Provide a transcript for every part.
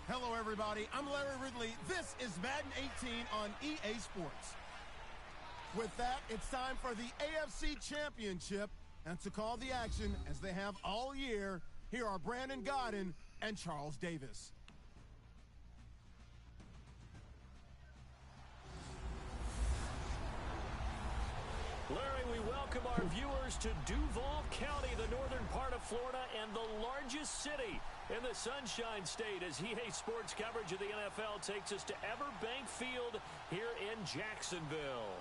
Hello, everybody. I'm Larry Ridley. This is Madden 18 on EA Sports. With that, it's time for the AFC Championship. And to call the action, as they have all year, here are Brandon Godden and Charles Davis. Larry, we welcome our viewers to Duval County, the northern part of Florida, and the largest city in the Sunshine State, as EA Sports coverage of the NFL takes us to Everbank Field here in Jacksonville.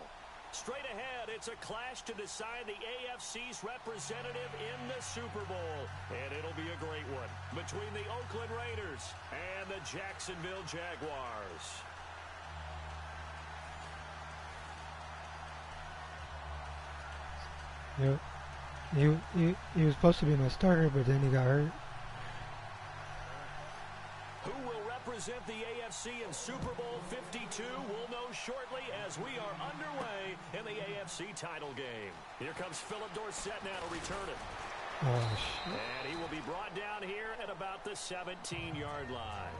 Straight ahead, it's a clash to decide the AFC's representative in the Super Bowl. And it'll be a great one between the Oakland Raiders and the Jacksonville Jaguars. Yep. He was supposed to be my starter, but then he got hurt. Who will represent the AFC in Super Bowl 52? We'll know shortly as we are underway in the AFC title game. Here comes Philip Dorsett now to return it. Oh, shit. And he will be brought down here at about the 17-yard line.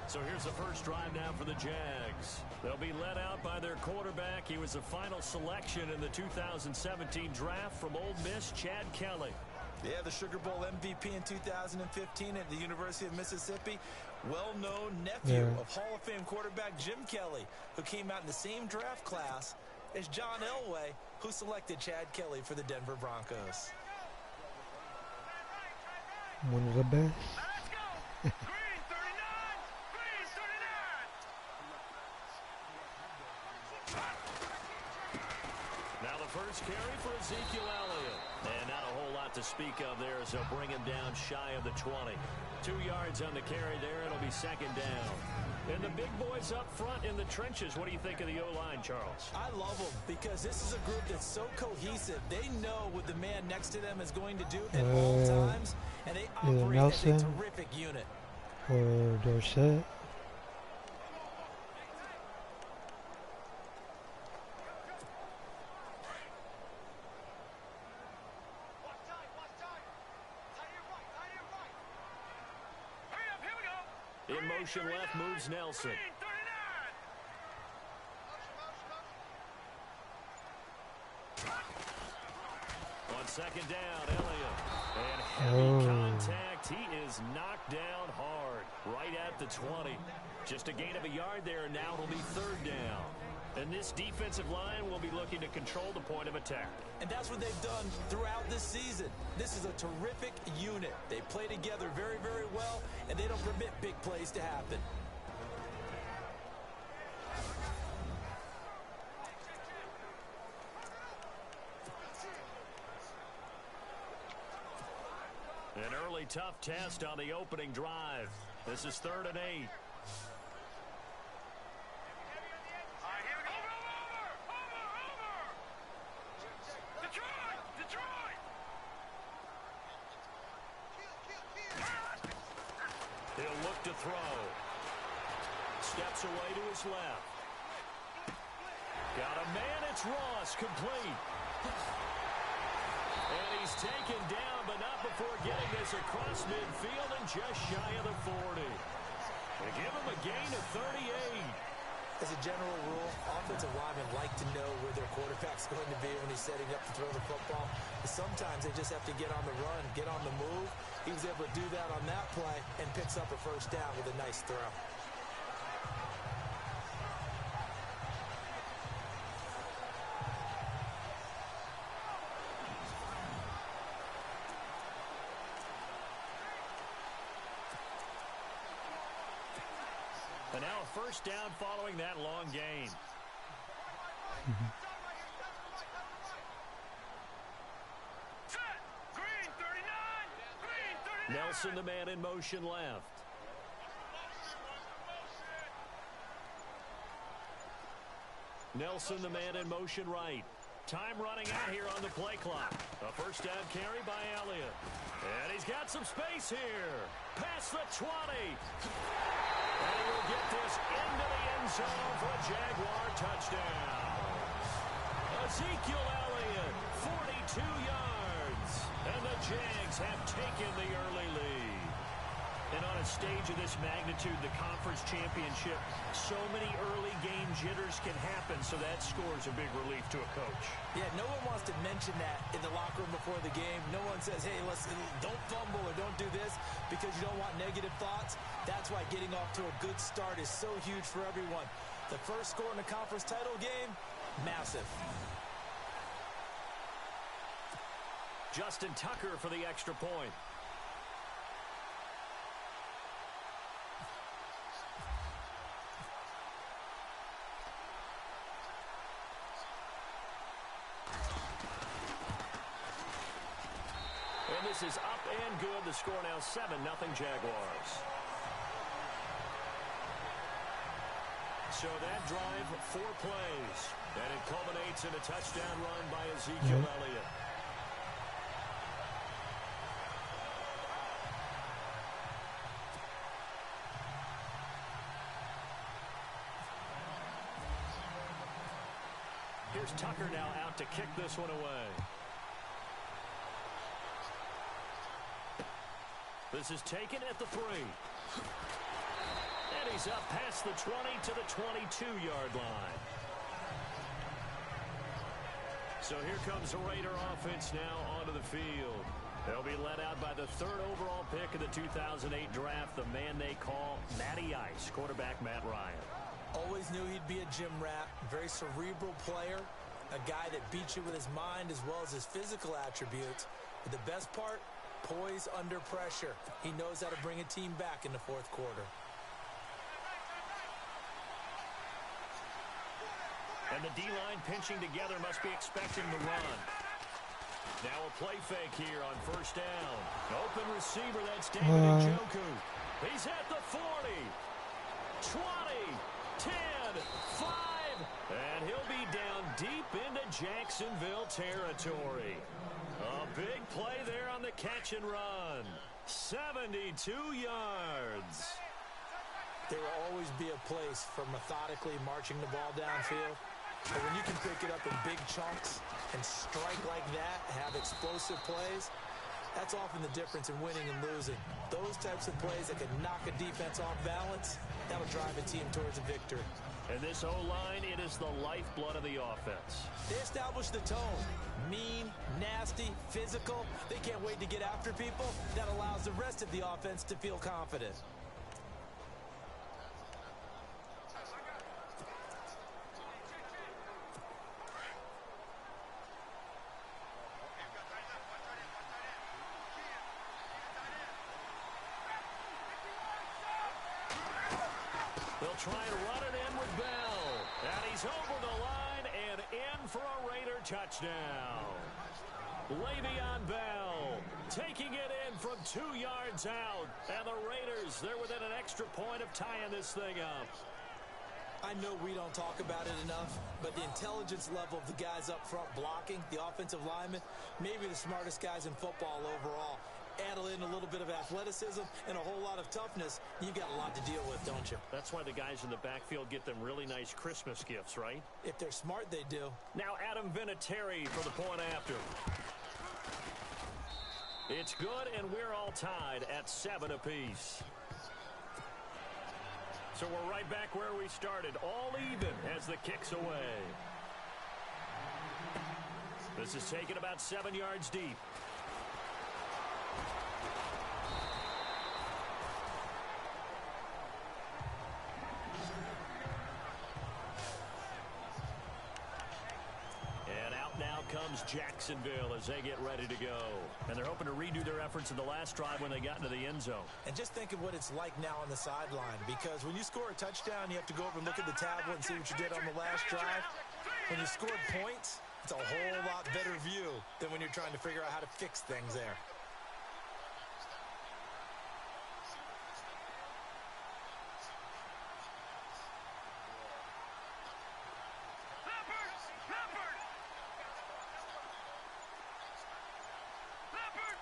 So here's the first drive now for the Jags. They'll be led out by their quarterback. He was the final selection in the 2017 draft from Ole Miss, Chad Kelly. Yeah, the Sugar Bowl MVP in 2015 at the University of Mississippi. Well-known nephew of Hall of Fame quarterback Jim Kelly, who came out in the same draft class as John Elway, who selected Chad Kelly for the Denver Broncos. One of the best. Now the first carry for Ezekiel Elliott. And not a whole lot to speak of there as they'll bring him down shy of the 20. 2 yards on the carry there. It'll be second down. And the big boys up front in the trenches. What do you think of the O-line, Charles? I love them because this is a group that's so cohesive. They know what the man next to them is going to do at all times, and they operate as a terrific unit. Or Dorsett. In motion left moves Nelson. On second down, Elliott. And heavy contact. He is knocked down hard. Right at the 20. Just a gain of a yard there, and now it'll be third down. And this defensive line will be looking to control the point of attack. And that's what they've done throughout this season. This is a terrific unit. They play together very, very well, and they don't permit big plays to happen. An early tough test on the opening drive. This is 3rd and 8. He'll look to throw. Steps away to his left. Got a man, it's Ross, complete. And he's taken down, but not before getting this across midfield and just shy of the 40. They give him a gain of 38. As a general rule, offensive linemen like to know where their quarterback's going to be when he's setting up to throw the football. But sometimes they just have to get on the run, get on the move. He was able to do that on that play and picks up a first down with a nice throw. And now a first down following that long gain. Nelson, the man in motion left. Nelson, the man in motion right. Time running out here on the play clock. A first down carry by Elliott. And he's got some space here. Past the 20. And he will get this into the end zone for a Jaguar touchdown. Ezekiel Elliott, 42 yards. And the Jags have taken the early lead. And on a a stage of this magnitude, the conference championship, so many early game jitters can happen, so that score's a big relief to a coach. Yeah, no one wants to mention that in the locker room before the game. No one says, hey, listen, don't fumble or don't do this because you don't want negative thoughts. That's why getting off to a good start is so huge for everyone. The first score in the conference title game, massive. Justin Tucker for the extra point. And this is up and good. The score now 7-0 Jaguars. So that drive, 4 plays. And it culminates in a touchdown run by Ezekiel Elliott. Here's Tucker now out to kick this one away. This is taken at the 3. And he's up past the 20 to the 22-yard line. So here comes the Raider offense now onto the field. They'll be led out by the 3rd overall pick of the 2008 draft, the man they call Matty Ice, quarterback Matt Ryan. Always knew he'd be a gym rat, very cerebral player, a guy that beats you with his mind as well as his physical attributes. But the best part, poise under pressure. He knows how to bring a team back in the 4th quarter. And the D-line pinching together must be expecting the run. Now a play fake here on 1st down. Open receiver, that's David Njoku. He's at the 40, 20, 10, 5, and he'll be down deep into Jacksonville territory. A big play there on the catch and run. 72 yards. There will always be a place for methodically marching the ball downfield. But when you can pick it up in big chunks and strike like that, have explosive plays, that's often the difference in winning and losing. Those types of plays that can knock a defense off balance, that'll drive a team towards a victory. And this O-line, it is the lifeblood of the offense. They establish the tone. Mean, nasty, physical. They can't wait to get after people. That allows the rest of the offense to feel confident. They'll try and run it in with Bell. And he's over the line and in for a Raider touchdown. Le'Veon Bell taking it in from 2 yards out. And the Raiders, they're within an extra point of tying this thing up. I know we don't talk about it enough, but the intelligence level of the guys up front blocking, the offensive linemen, maybe the smartest guys in football overall. Add in a little bit of athleticism and a whole lot of toughness, you've got a lot to deal with, don't you? That's why the guys in the backfield get them really nice Christmas gifts, right? If they're smart, they do. Now Adam Vinatieri for the point after. It's good, and we're all tied at 7 apiece. So we're right back where we started, all even as the kick's away. This is taken about 7 yards deep. Comes Jacksonville as they get ready to go. And they're hoping to redo their efforts in the last drive when they got into the end zone. And just think of what it's like now on the sideline, because when you score a touchdown, you have to go over and look at the tablet and see what you did on the last drive. When you scored points, it's a whole lot better view than when you're trying to figure out how to fix things there.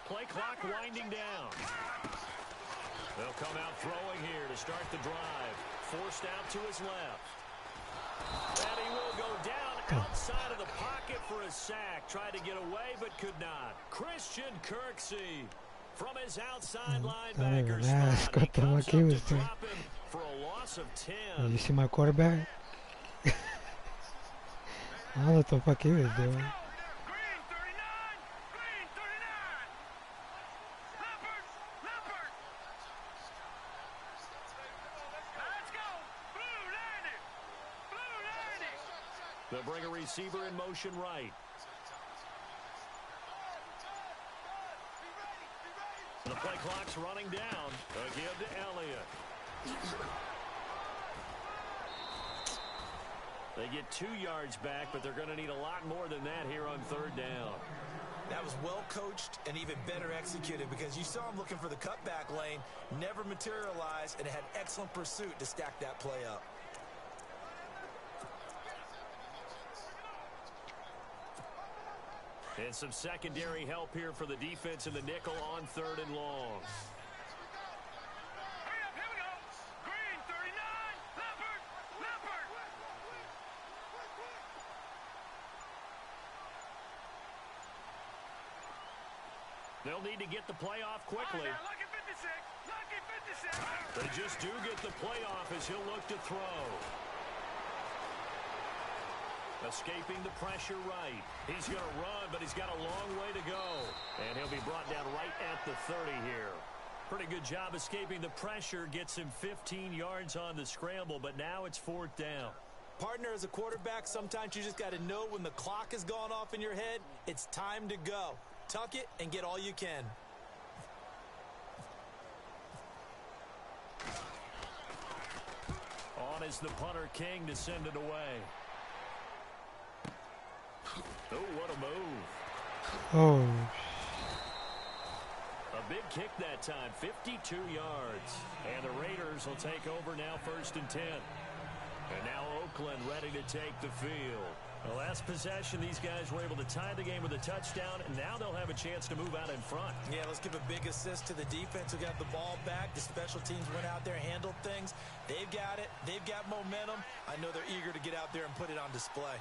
Play clock winding down. They'll come out throwing here to start the drive. Forced out to his left. And he will go down outside of the pocket for a sack. Tried to get away but could not. Christian Kirksey From his outside Don't even linebacker ask spot, what the fuck he was doing. for a loss of 10. You see my quarterback? I don't know what the fuck he was doing. They'll bring a receiver in motion right. The play clock's running down. A give to Elliott. They get 2 yards back, but they're going to need a lot more than that here on 3rd down. That was well coached and even better executed because you saw him looking for the cutback lane, never materialized, and had excellent pursuit to stack that play up. And some secondary help here for the defense in the nickel on 3rd and long. They'll need to get the play off quickly. They just do get the play off as he'll look to throw. Escaping the pressure right. He's going to run, but he's got a long way to go. And he'll be brought down right at the 30 here. Pretty good job escaping the pressure. Gets him 15 yards on the scramble, but now it's 4th down. Partner, as a quarterback, sometimes you just got to know when the clock has gone off in your head, it's time to go. Tuck it and get all you can. On is the punter King to send it away. Oh, what a move. Oh. A big kick that time, 52 yards. And the Raiders will take over now 1st and 10. And now Oakland ready to take the field. The last possession, these guys were able to tie the game with a touchdown, and now they'll have a chance to move out in front. Yeah, let's give a big assist to the defense who got the ball back. The special teams went out there, handled things. They've got it. They've got momentum. I know they're eager to get out there and put it on display.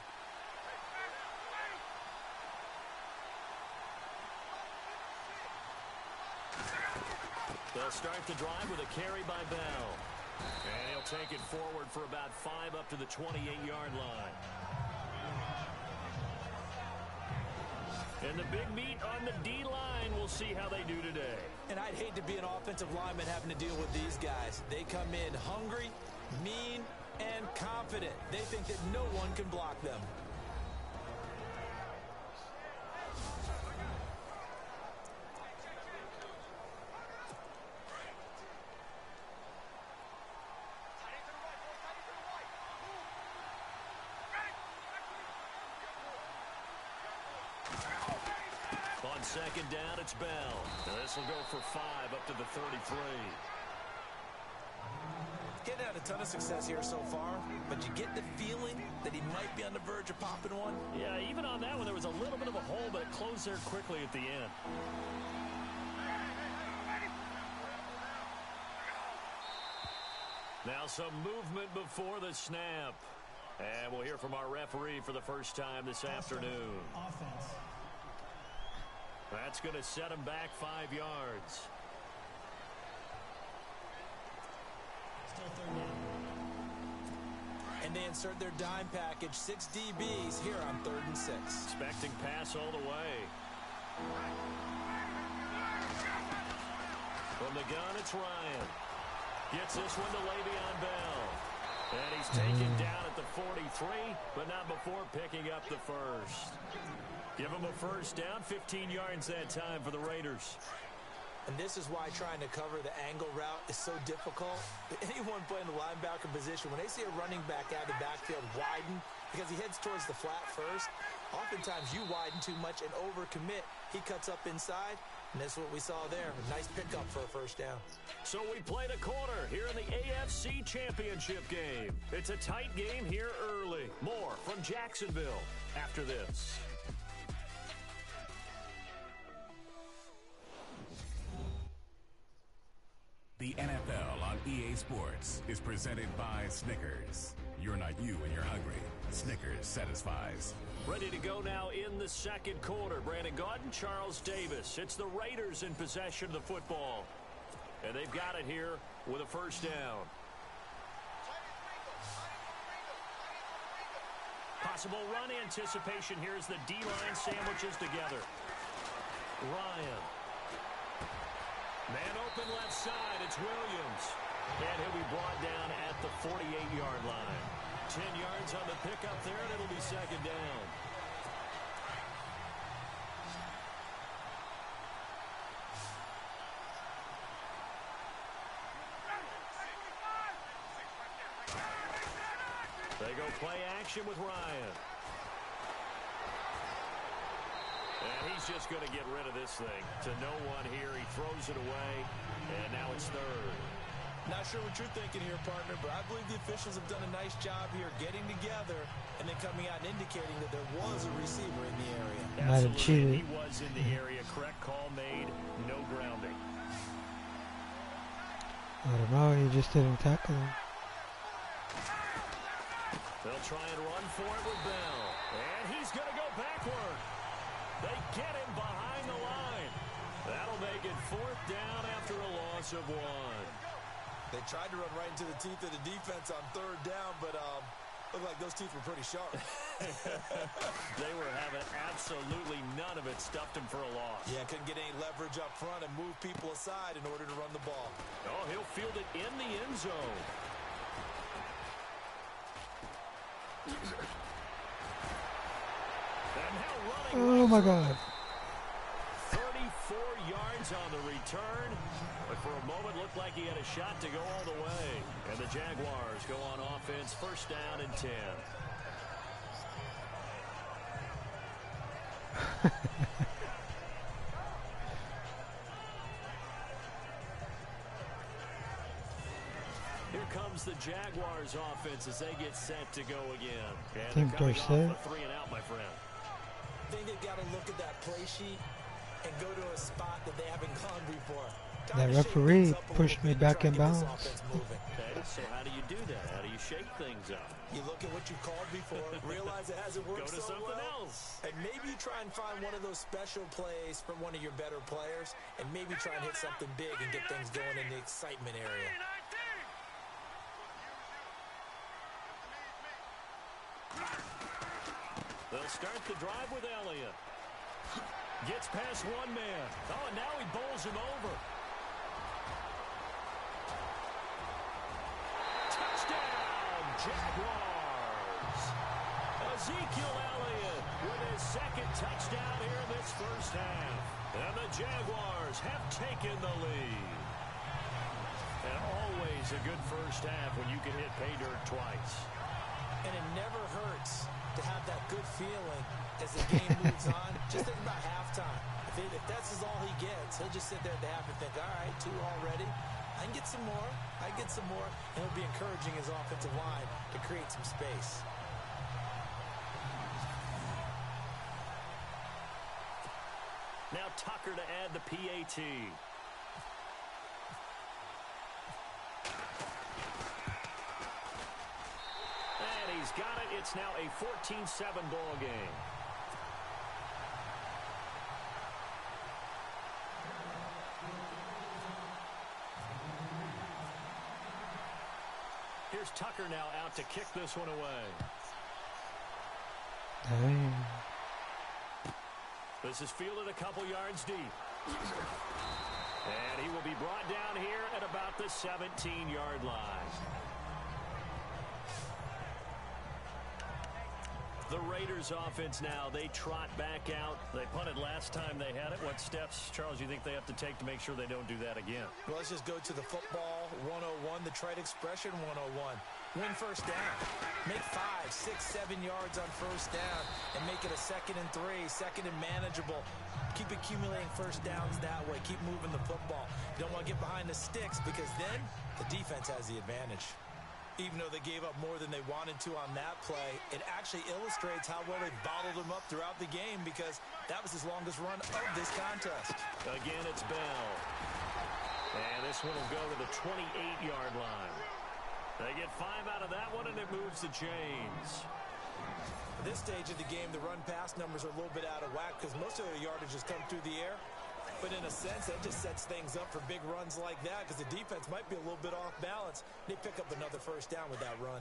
They'll start the drive with a carry by Bell. And he'll take it forward for about 5 up to the 28-yard line. And the big meet on the D-line, we'll see how they do today. And I'd hate to be an offensive lineman having to deal with these guys. They come in hungry, mean, and confident. They think that no one can block them. On 2nd down, it's Bell. This will go for 5 up to the 33. Getting had a ton of success here so far, but you get the feeling that he might be on the verge of popping one. Yeah, even on that one, there was a little bit of a hole, but it closed there quickly at the end. Now some movement before the snap. And we'll hear from our referee for the first time this afternoon. Offense. That's going to set him back 5 yards. Still 3rd down. And they insert their dime package, 6 DBs here on 3rd and 6. Expecting pass all the way. From the gun, it's Ryan. Gets this one to Le'Veon Bell. And he's taken down at the 43, but not before picking up the first. Give him a first down, 15 yards that time for the Raiders. And this is why trying to cover the angle route is so difficult. Anyone playing the linebacker position, when they see a running back out of the backfield widen because he heads towards the flat first, oftentimes you widen too much and overcommit. He cuts up inside, and that's what we saw there. A nice pickup for a first down. So we played a quarter here in the AFC Championship game. It's a tight game here early. More from Jacksonville after this. The NFL on EA Sports is presented by Snickers. You're not you when you're hungry. Snickers satisfies. Ready to go now in the second quarter. Brandon Gaudin, Charles Davis. It's the Raiders in possession of the football. And they've got it here with a first down. Possible run anticipation here as the D-line sandwiches together. Ryan. Man open left side. It's Williams. And he'll be brought down at the 48-yard line. 10 yards on the pickup there, and it'll be second down. They go play action with Ryan. And he's just going to get rid of this thing. To no one here. He throws it away. And now it's third. Not sure what you're thinking here, partner, but I believe the officials have done a nice job here getting together and then coming out and indicating that there was a receiver in the area. Absolutely. He was in the area. Correct call made. No grounding. I don't know. He just didn't tackle him. They'll try and run for it with Bell. And he's going to go backward. They get him behind the line. That'll make it fourth down after a loss of one. They tried to run right into the teeth of the defense on third down, but looked like those teeth were pretty sharp. They were having absolutely none of it. Stuffed him for a loss. Yeah, couldn't get any leverage up front and move people aside in order to run the ball. Oh, he'll field it in the end zone. Oh, my God. 34 yards on the return. But for a moment, looked like he had a shot to go all the way. And the Jaguars go on offense, first down and 10. Here comes the Jaguars offense as they get set to go again. And think they're coming they're off a 3 and out, my friend. I think they've got to look at that play sheet and go to a spot that they haven't gone before. That referee pushed me back in bounds. Okay, so how do you do that? How do you shake things up? You look at what you called before, realize it hasn't worked Go to so something well, else. and maybe try and find one of those special plays from one of your better players, and maybe try and hit something big and get things going in the excitement area. They'll start the drive with Elliott. Gets past one man. Oh, and now he bowls him over. Touchdown, Jaguars. Ezekiel Elliott with his second touchdown here in this first half. And the Jaguars have taken the lead. And always a good first half when you can hit pay dirt twice. And it never hurts to have that good feeling as the game moves on. Just think about halftime. If that's all he gets, he'll just sit there at the half and think, all right, 2 already. I can get some more. I get some more. And he'll be encouraging his offensive line to create some space. Now Tucker to add the PAT. And he's got it. It's now a 14-7 ball game. Here's Tucker now out to kick this one away. Dang. This is fielded a couple yards deep. And he will be brought down here at about the 17-yard line. The Raiders offense now, they trot back out. They punted last time they had it. What steps, Charles, you think they have to take to make sure they don't do that again? Well, let's just go to the football 101, the trite expression 101. Win first down. Make 5, 6, 7 yards on first down and make it a 2nd and 3, 2nd and manageable. Keep accumulating first downs that way. Keep moving the football. You don't want to get behind the sticks because then the defense has the advantage. Even though they gave up more than they wanted to on that play, it actually illustrates how well they bottled him up throughout the game because that was his longest run of this contest. Again, it's Bell. And this one will go to the 28-yard line. They get 5 out of that one, and it moves the chains. At this stage of the game, the run-pass numbers are a little bit out of whack because most of their yardage has come through the air. But in a sense, that just sets things up for big runs like that because the defense might be a little bit off balance. They pick up another first down with that run.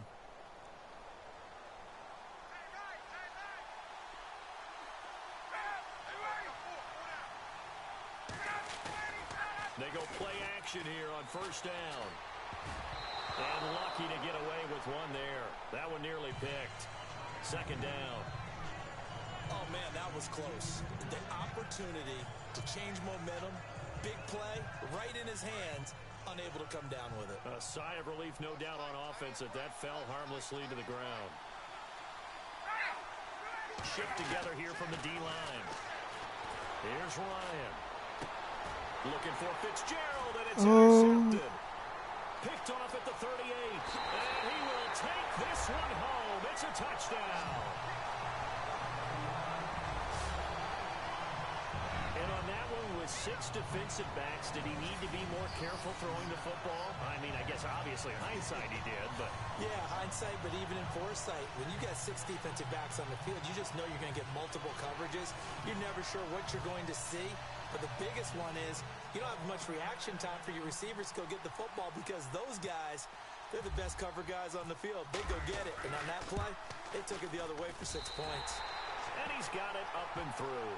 They go play action here on first down. And lucky to get away with one there. That one nearly picked. Second down. Oh, man, that was close. The opportunity to change momentum, big play, right in his hands, unable to come down with it. A sigh of relief, no doubt, on offense that fell harmlessly to the ground. Shift together here from the D-line. Here's Ryan. Looking for Fitzgerald, and it's intercepted. Picked off at the 38. And he will take this one home. It's a touchdown. And on that one, with 6 defensive backs, did he need to be more careful throwing the football? I mean, I guess obviously in hindsight he did, but... Yeah, hindsight, but even in foresight, when you got 6 defensive backs on the field, you just know you're going to get multiple coverages. You're never sure what you're going to see. But the biggest one is you don't have much reaction time for your receivers to go get the football because those guys, they're the best cover guys on the field. They go get it. And on that play, they took it the other way for 6 points. And he's got it up and through.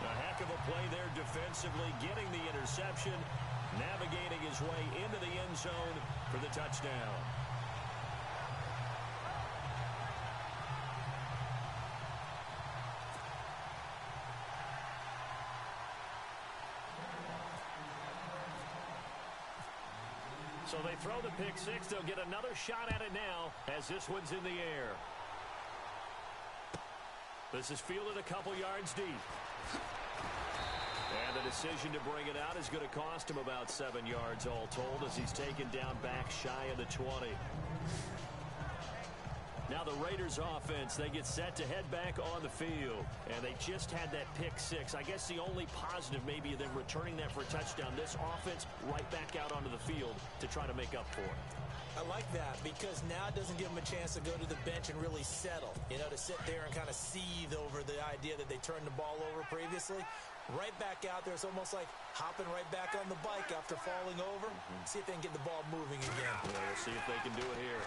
A heck of a play there defensively, getting the interception, navigating his way into the end zone for the touchdown. So they throw the pick 6. They'll get another shot at it now as this one's in the air. This is fielded a couple yards deep. And the decision to bring it out is going to cost him about 7 yards all told as he's taken down back shy of the 20. Now the Raiders offense, they get set to head back on the field. And they just had that pick 6. I guess the only positive maybe of them returning that for a touchdown. This offense right back out onto the field to try to make up for it. I like that because now it doesn't give them a chance to go to the bench and really settle. You know, to sit there and kind of seethe over the idea that they turned the ball over previously. Right back out there. It's almost like hopping right back on the bike after falling over. See if they can get the ball moving again. Well, we'll see if they can do it here.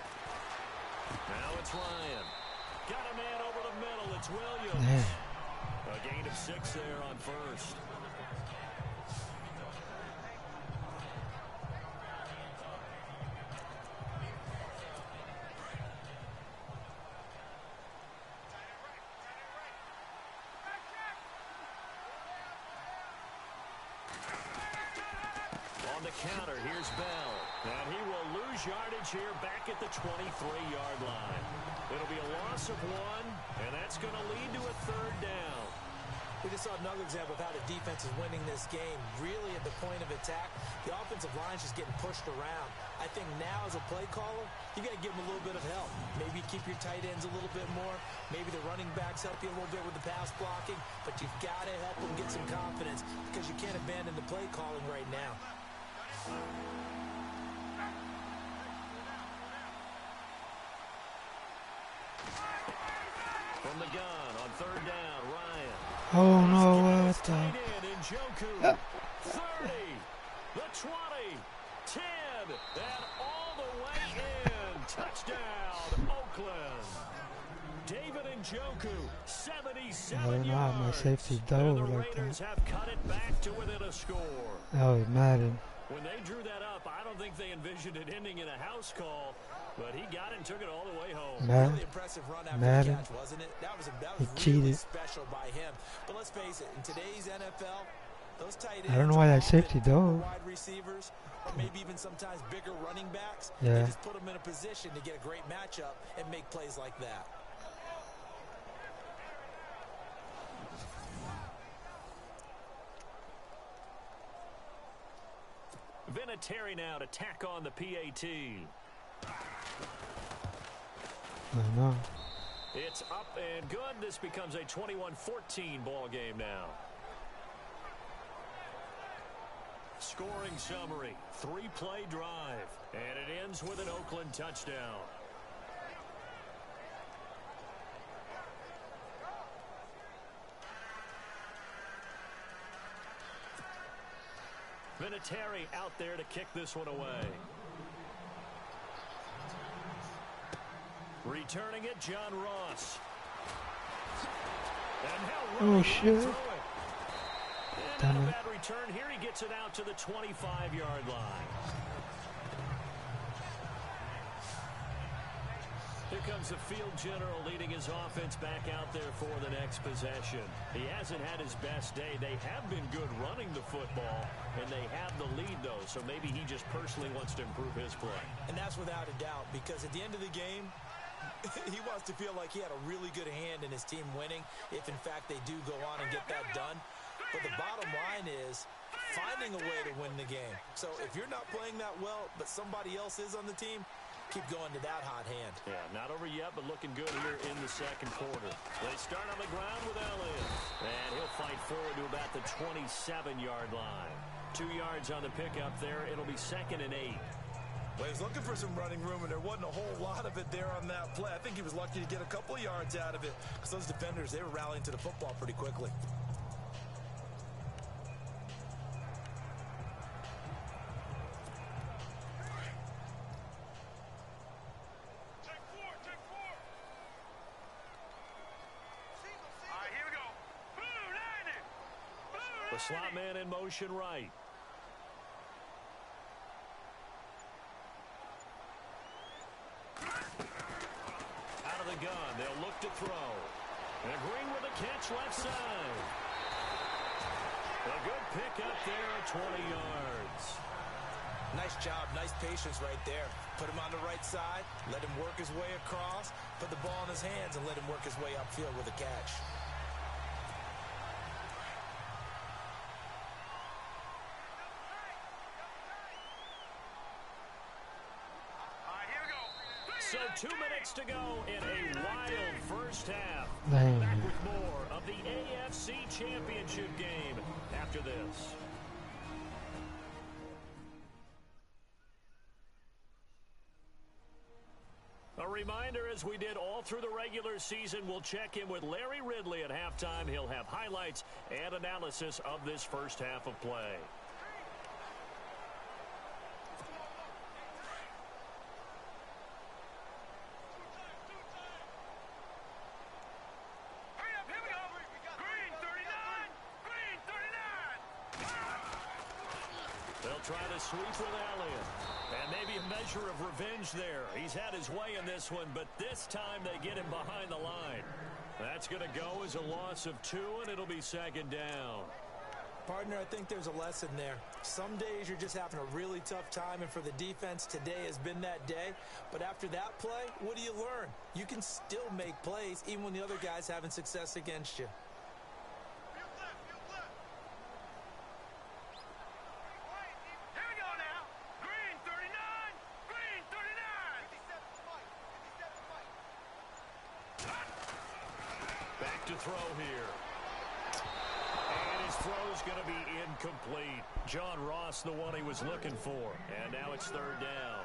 Now it's Ryan. Got a man over the middle. It's Williams. A gain of 6 there on first. On the counter, here's Bell. And he will lose yardage here back at the 23-yard line. It'll be a loss of 1, and that's going to lead to a 3rd down. We just saw another example of how the defense is winning this game. Really at the point of attack, the offensive line's just getting pushed around. I think now as a play caller, you got to give them a little bit of help. Maybe keep your tight ends a little bit more. Maybe the running backs help you a little bit with the pass blocking. But you've got to help them get some confidence because you can't abandon the play calling right now. From the gun on 3rd down, Ryan. Oh no, what the? 30, the 20, 10, and all the way in. Touchdown, Oakland. David Njoku, 77 I don't know how my safety dove and the like Raiders that. have cut it back to within a score. That was Madden. When they drew that up, I don't think they envisioned it ending in a house call, but he got it and took it all the way home. Really impressive run after the catch, wasn't it? That was really special by him. But let's face it, in today's NFL, those tight ends, I don't know why that safety dove. Wide receivers, or maybe even sometimes bigger running backs, yeah. They just put them in a position to get a great matchup and make plays like that. Vinatieri now to tack on the PAT. I know. It's up and good. This becomes a 21-14 ball game now. scoring summary. 3-play drive. And it ends with an Oakland touchdown. Vinatieri out there to kick this one away. Returning it, John Ross. And oh, shit. And a bad return here. He gets it out to the 25-yard line. Here comes the field general leading his offense back out there for the next possession. He hasn't had his best day. They have been good running the football, and they have the lead, though, so maybe he just personally wants to improve his play. And that's without a doubt, because at the end of the game, he wants to feel like he had a really good hand in his team winning, if in fact they do go on and get that done. But the bottom line is finding a way to win the game. So if you're not playing that well, but somebody else is on the team, keep going to that hot hand. Yeah, not over yet, but looking good here in the second quarter. They start on the ground with Elliott. And he'll fight forward to about the 27-yard line. 2 yards on the pickup there. It'll be 2nd and 8. Well, he was looking for some running room, and there wasn't a whole lot of it there on that play. I think he was lucky to get a couple of yards out of it, because those defenders, they were rallying to the football pretty quickly. The slot man in motion right. Out of the gun, they'll look to throw. And Green with a catch left side. A good pick up there at 20 yards. Nice job, nice patience right there. Put him on the right side, let him work his way across, put the ball in his hands, and let him work his way upfield with a catch. So 2 minutes to go in a wild first half. Dang. Back with more of the AFC Championship game after this. A reminder, as we did all through the regular season, we'll check in with Larry Ridley at halftime. He'll have highlights and analysis of this first half of play. Try to sweep with Elliott. And maybe a measure of revenge there. He's had his way in this one, but this time they get him behind the line. That's going to go as a loss of 2, and it'll be 2nd down. Partner, I think there's a lesson there. Some days you're just having a really tough time, and for the defense, today has been that day. But after that play, what do you learn? You can still make plays even when the other guy's having success against you. Throw here. And his throw's going to be incomplete. John Ross, the one he was looking for. And now it's 3rd down.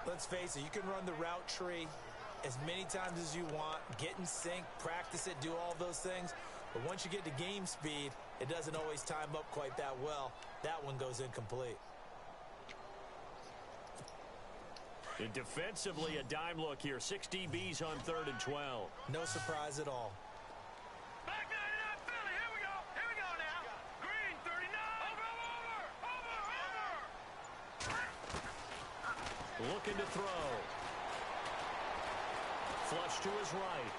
Let's face it, you can run the route tree as many times as you want, get in sync, practice it, do all those things. But once you get to game speed, it doesn't always time up quite that well. That one goes incomplete. And defensively, a dime look here. 6 DBs on 3rd and 12. No surprise at all. Looking to throw. Flush to his right.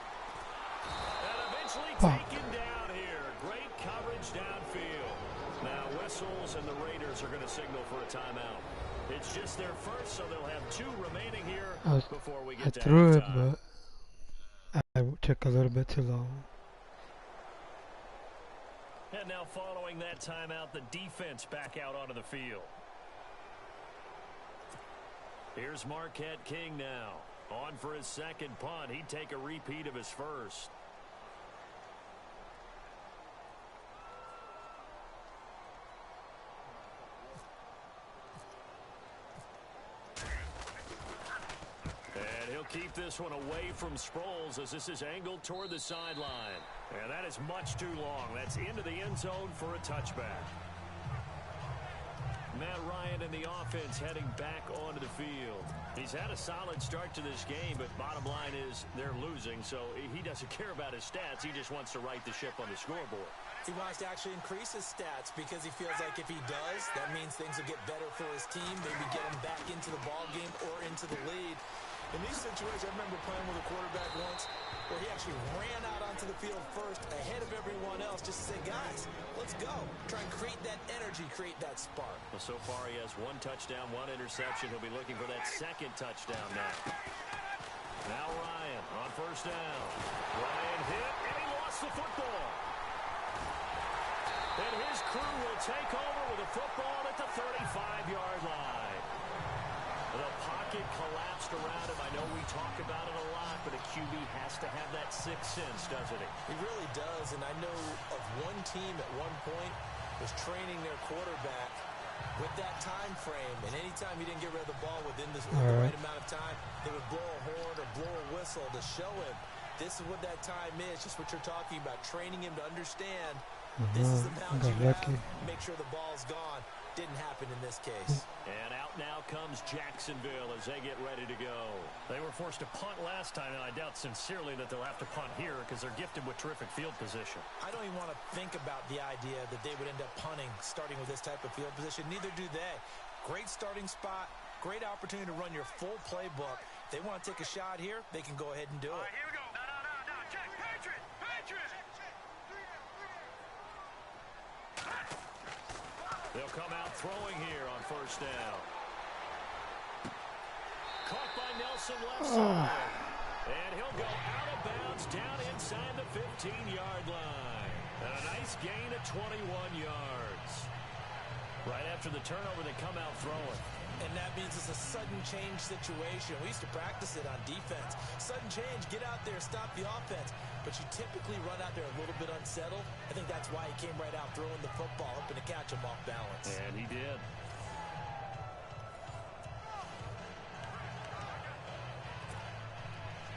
And eventually taken down here. Great coverage downfield. Now whistles and the Raiders are going to signal for a timeout. It's just their first, so they'll have 2 remaining here before we get to halftime. I threw it, but I took a little bit too long. And now following that timeout, the defense back out onto the field. Here's Marquette King now. On for his 2nd punt. He'd take a repeat of his first. And he'll keep this one away from Sproles as this is angled toward the sideline. And that is much too long. That's into the end zone for a touchback. Matt Ryan and the offense heading back onto the field. He's had a solid start to this game, but bottom line is they're losing, so he doesn't care about his stats. He just wants to right the ship on the scoreboard. He wants to actually increase his stats because he feels like if he does, that means things will get better for his team, maybe get him back into the ball game or into the lead. In these situations, I remember playing with a quarterback once where he actually ran out onto the field first ahead of everyone else just to say, guys, let's go. Try and create that energy, create that spark. Well, so far he has 1 touchdown, 1 interception. He'll be looking for that second touchdown now. Now Ryan on first down. Ryan hit, and he lost the football. And his crew will take over with a football at the 35-yard line. The pocket collapsed around him. I know we talk about it a lot, but a QB has to have that sixth sense, doesn't he? He really does, and I know of one team at one point was training their quarterback with that time frame, and anytime he didn't get rid of the ball within the right amount of time, they would blow a horn or blow a whistle to show him this is what that time is, just what you're talking about, training him to understand this is the amount you have, make sure the ball's gone. Didn't happen in this case. And out now comes Jacksonville as they get ready to go. They were forced to punt last time, and I doubt sincerely that they'll have to punt here because they're gifted with terrific field position. I don't even want to think about the idea that they would end up punting starting with this type of field position. Neither do they. Great starting spot, great opportunity to run your full playbook. If they want to take a shot here, they can go ahead and do it. All right, here we go. No. Check. Patriot. They'll come out throwing here on first down. Caught by Nelson left side. And he'll go out of bounds down inside the 15-yard line. And a nice gain of 21 yards. Right after the turnover, they come out throwing. And that means it's a sudden change situation. We used to practice it on defense. Sudden change, get out there, stop the offense. But you typically run out there a little bit unsettled. I think that's why he came right out throwing the football, hoping to catch him off balance. And he did.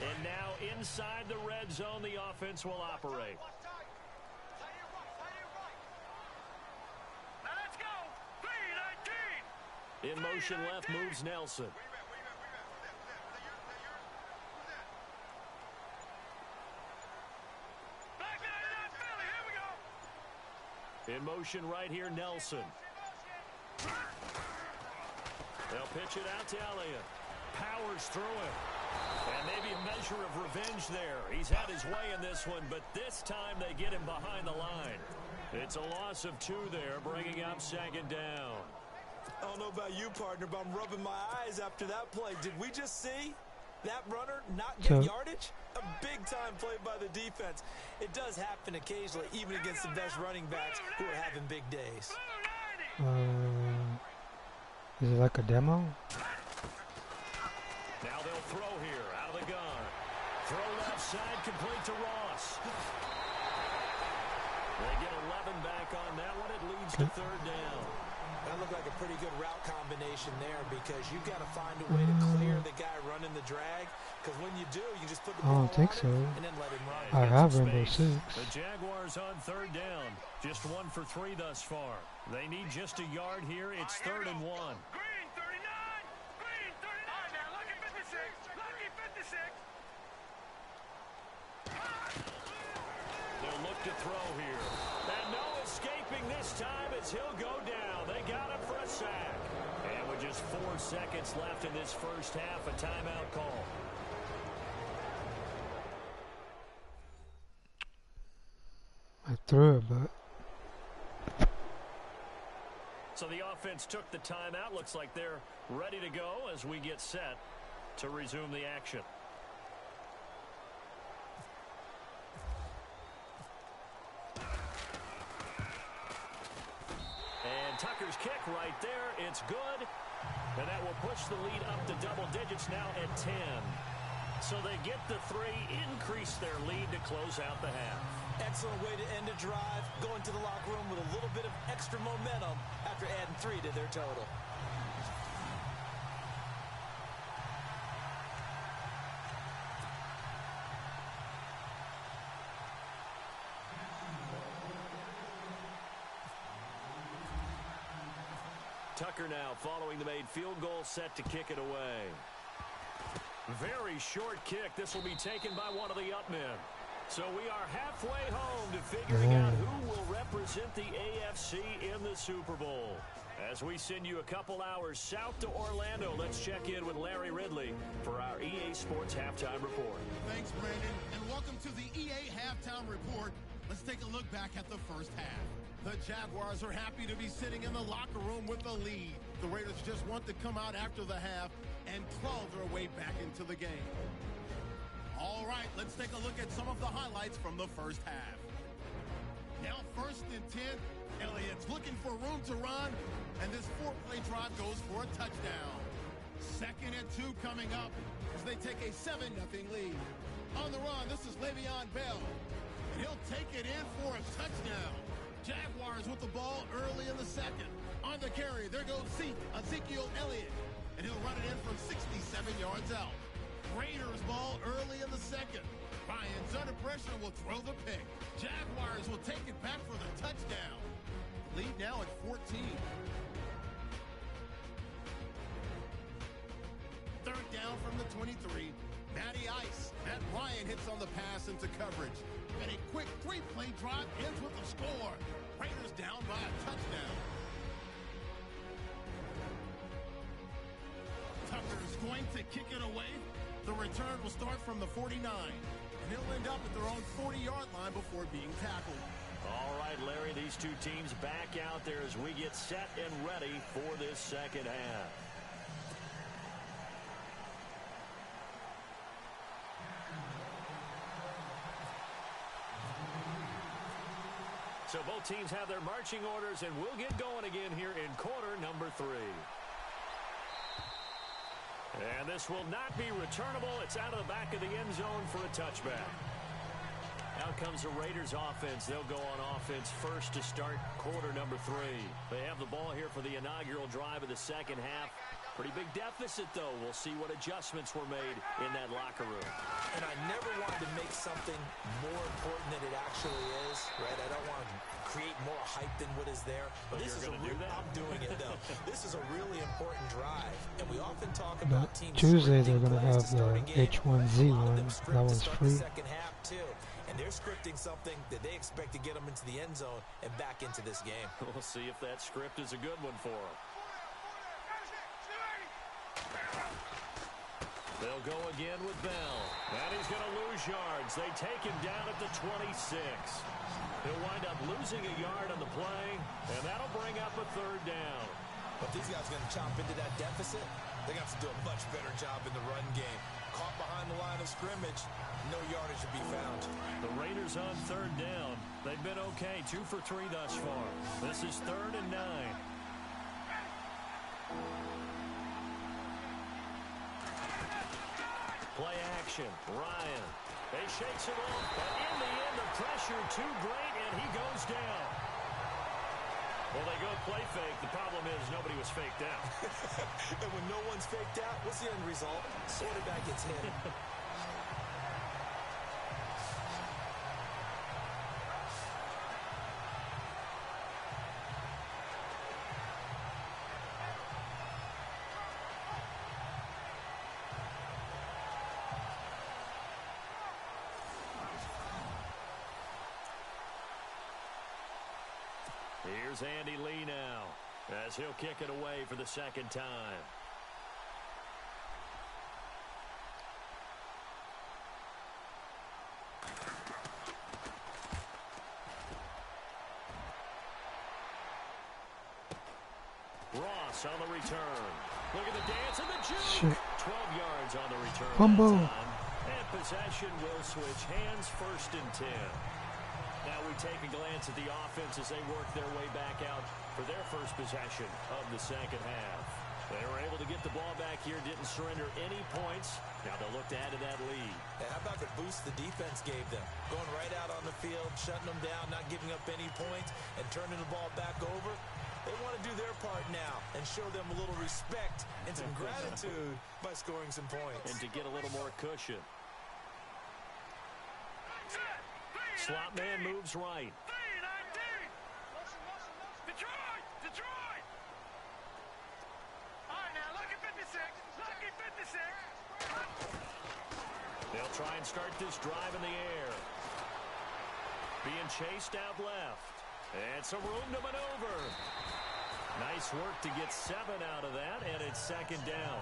And now inside the red zone, the offense will operate. In motion left moves Nelson. In motion right here, Nelson. They'll pitch it out to Elliott. Powers through it. And maybe a measure of revenge there. He's had his way in this one, but this time they get him behind the line. It's a loss of 2 there, bringing up second down. I don't know about you, partner, but I'm rubbing my eyes after that play. Did we just see that runner not get yardage? A big-time play by the defense. It does happen occasionally, even against the best running backs who are having big days. Is it like a demo? Now they'll throw here out of the gun. Throw left side, complete to Ross. They get 11 back on that one. It leads to third down. That looked like a pretty good route combination there because you've got to find a way to clear the guy running the drag. Because when you do, you just put the ball on him and then let him run. I have Rainbow Six. The Jaguars on third down. Just 1 for 3 thus far. They need just a yard here. It's 3rd and 1. Green 39. Green 39. All right, now lucky 56. Lucky 56. They'll look to throw here. And no escaping this time as he'll go down. They got him for a sack. And with just 4 seconds left in this first half, a timeout call. I threw it, but... So the offense took the timeout. Looks like they're ready to go as we get set to resume the action. And Tucker's kick right there. It's good. And that will push the lead up to double digits now at 10. So they get the 3, increase their lead to close out the half. Excellent way to end a drive, going to the locker room with a little bit of extra momentum after adding 3 to their total. Tucker now following the made field goal, set to kick it away. Very short kick. This will be taken by one of the up men. So we are halfway home to figuring out who will represent the AFC in the Super Bowl. As we send you a couple hours south to Orlando, let's check in with Larry Ridley for our EA Sports Halftime Report. Thanks, Brandon, and welcome to the EA Halftime Report. Let's take a look back at the first half. The Jaguars are happy to be sitting in the locker room with the lead. The Raiders just want to come out after the half and claw their way back into the game. All right, let's take a look at some of the highlights from the first half. Now 1st and 10, Elliott's looking for room to run, and this 4-play drive goes for a touchdown. 2nd and 2 coming up as they take a 7-0 lead. On the run, this is Le'Veon Bell, and he'll take it in for a touchdown. Jaguars with the ball early in the 2nd. On the carry, there goes Ezekiel Elliott, and he'll run it in from 67 yards out. Raiders ball early in the 2nd. Ryans under pressure will throw the pick. Jaguars will take it back for the touchdown. Lead now at 14. 3rd down from the 23. Matty Ice. Matt Ryan hits on the pass into coverage. And a quick 3-play drive ends with a score. Raiders down by a touchdown. Tucker's going to kick it away. The return will start from the 49, and he'll end up at their own 40-yard line before being tackled. All right, Larry, these two teams back out there as we get set and ready for this second half. So both teams have their marching orders, and we'll get going again here in quarter number 3. And this will not be returnable. It's out of the back of the end zone for a touchback. Out comes the Raiders offense. They'll go on offense first to start quarter number 3. They have the ball here for the inaugural drive of the second half. Pretty big deficit, though. We'll see what adjustments were made in that locker room. And I never wanted to make something more important than it actually is, right? I don't want to create more hype than what is there. But this is I'm doing it, though. This is a really important drive. And we often talk about teams. Tuesday they're going to have the H1Z1. That one's free. Second half, too. And they're scripting something that they expect to get them into the end zone and back into this game. We'll see if that script is a good one for them. They'll go again with Bell. And he's going to lose yards. They take him down at the 26. He'll wind up losing a yard on the play, and that'll bring up a 3rd down. But these guys are going to chop into that deficit. They're going to have to do a much better job in the run game. Caught behind the line of scrimmage, no yardage to be found. The Raiders on 3rd down. They've been okay, 2 for 3 thus far. This is 3rd and 9. Play action. Ryan. They shakes it off, but in the end, the pressure too great, and he goes down. Well, they go play fake. The problem is nobody was faked out. And when no one's faked out, what's the end result? Quarterback gets hit. Here's Andy Lee now as he'll kick it away for the 2nd time. Ross on the return. Look at the dance and the juke. 12 yards on the return. Fumble. And possession will switch hands, 1st and 10. Now we take a glance at the offense as they work their way back out for their first possession of the second half. They were able to get the ball back here, didn't surrender any points. Now they'll look to add to that lead. And how about the boost the defense gave them? Going right out on the field, shutting them down, not giving up any points, and turning the ball back over. They want to do their part now and show them a little respect and some gratitude by scoring some points. And to get a little more cushion. Slot man moves right. try and start this drive in the air. Being chased out left. And some room to maneuver. Nice work to get 7 out of that, and it's second down.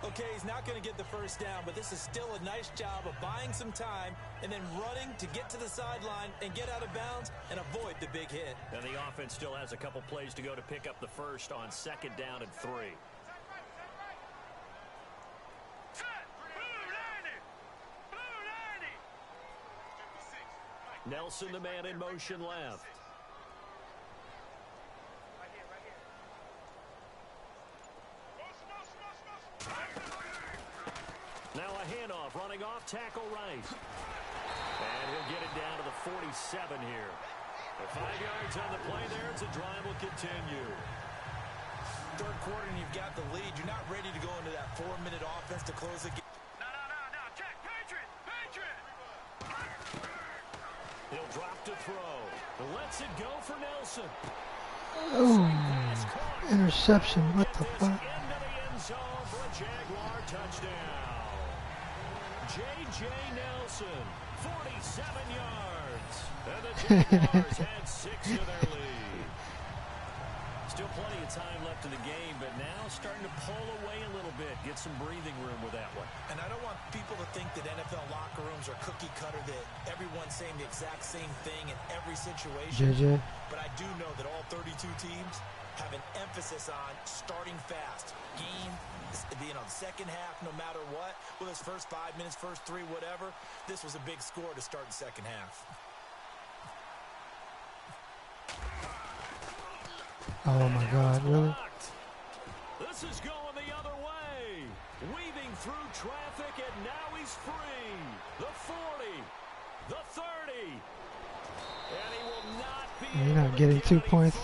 Okay, he's not going to get the first down, but this is still a nice job of buying some time and then running to get to the sideline and get out of bounds and avoid the big hit. And the offense still has a couple plays to go to pick up the first on second down and 3. Nelson, the man in motion left. Now a handoff, running off, tackle right. And he'll get it down to the 47 here. The 5 yards on the play there as the drive will continue. Third quarter and you've got the lead. You're not ready to go into that 4-minute offense to close the game. No. Check. Patriot. He'll drop to throw. Lets it go for Nelson. Oh, interception. What the fuck? Into the end zone for a Jaguar touchdown. J.J. Nelson, 47 yards. And the Jaguars had 6 to their lead. Still plenty of time left in the game, but now starting to pull away a little bit. Get some breathing room with that one. And I don't want people to think that NFL locker rooms are cookie cutter, that everyone's saying the exact same thing in every situation. JJ. But I do know that all 32 teams have an emphasis on starting fast. Game, the second half, no matter what. Well, this first 5 minutes, first 3, whatever. This was a big score to start the second half. Oh my God, really? This is going the other way. Weaving through traffic, and now he's free. The 40, the 30. And he will not be You're not getting 2 points.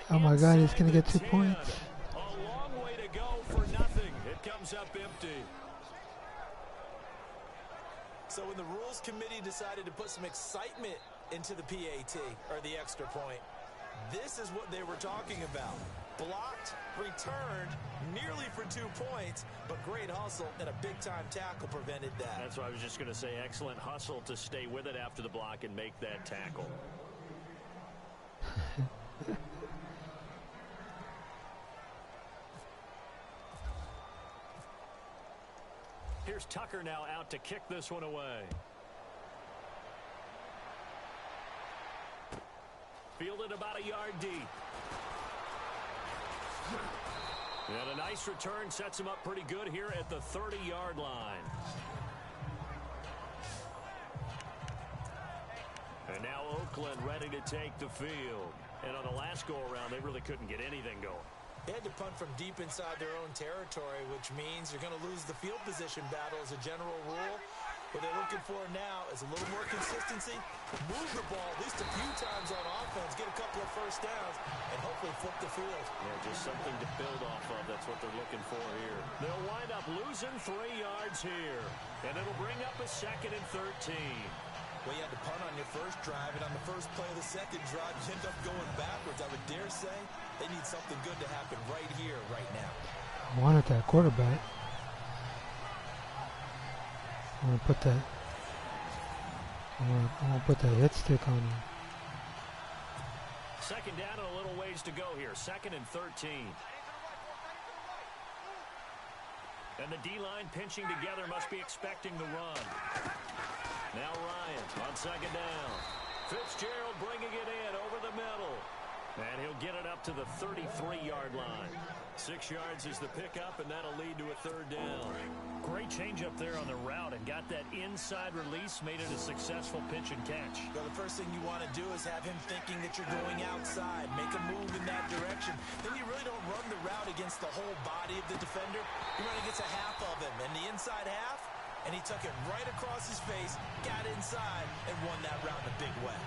Oh my God, he's going to get 2 points. A long way to go for nothing. It comes up empty. So when the rules committee decided to put some excitement into the PAT, or the extra point, this is what they were talking about. Blocked, returned, nearly for 2 points, but great hustle and a big-time tackle prevented that. That's what I was just going to say. Excellent hustle to stay with it after the block and make that tackle. Here's Tucker now out to kick this one away. Fielded about a yard deep. And a nice return sets him up pretty good here at the 30-yard line. And now Oakland ready to take the field. And on the last go-around, they really couldn't get anything going. They had to punt from deep inside their own territory, which means you're going to lose the field position battle as a general rule. What they're looking for now is a little more consistency, move the ball at least a few times on offense, get a couple of first downs, and hopefully flip the field. Yeah, just something to build off of. That's what they're looking for here. They'll wind up losing 3 yards here, and it'll bring up a 2nd and 13. Well, you had to punt on your first drive, and on the first play of the second drive, you end up going backwards. I would dare say they need something good to happen right here, right now. I wanted that quarterback. I'm gonna put that. I'm gonna put that hit stick on him. Second down and a little ways to go here. 2nd and 13. And the D-line pinching together, must be expecting the run. Now Ryan on 2nd down. Fitzgerald bringing it in over the middle. And he'll get it up to the 33-yard line. 6 yards is the pickup, and that'll lead to a 3rd down. Great change up there on the route and got that inside release, made it a successful pitch and catch. Well, the first thing you want to do is have him thinking that you're going outside, make a move in that direction. Then you really don't run the route against the whole body of the defender. You run against a half of him, and the inside half, and he took it right across his face, got inside, and won that route in a big way.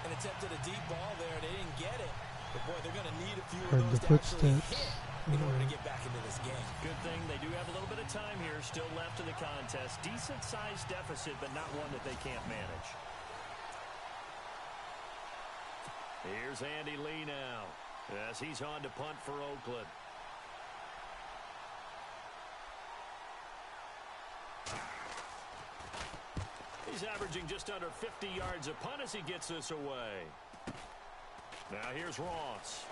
And attempted a deep ball there, and they didn't get it. But, boy, they're going to need a few of those to actually hit in order to get back into this game. Good thing they do have a little bit of time here still left in the contest. Decent-sized deficit, but not one that they can't manage. Here's Andy Lee now as he's on to punt for Oakland. He's averaging just under 50 yards a punt as he gets this away. Now here's Ross.